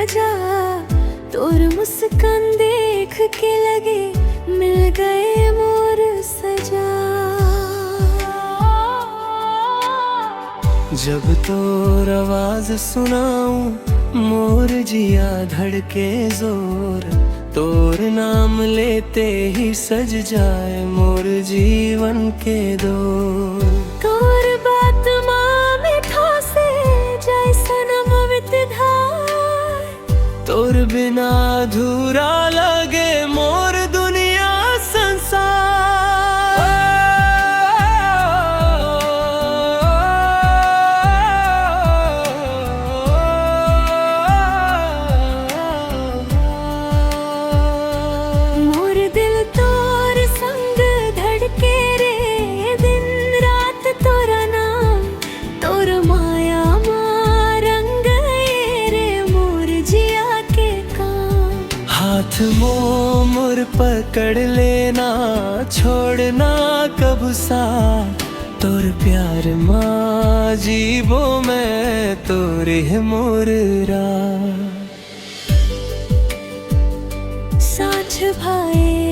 सजा, तोर मुस्कान देख के लगे मिल गए मोर सजा। जब तोर आवाज सुनाऊं मोर जिया धड़के जोर, तोर नाम लेते ही सज जाए मोर जीवन के दौर। तोर बात माँ मिठा से जैसन अमृत धार, तोर बिना अधूरा लगे मोर दुनिया संसार। मोर दिल तोर संग धड़के रे, दिन रात तोरा नाम, तोर माया माँ रंग रे मोर जिया के काम। हाथ मोर पकड़ लेना, छोड़ना कब सा, तोर प्यार माँ जीवो मैं तोरे मोर रा। साथ भाए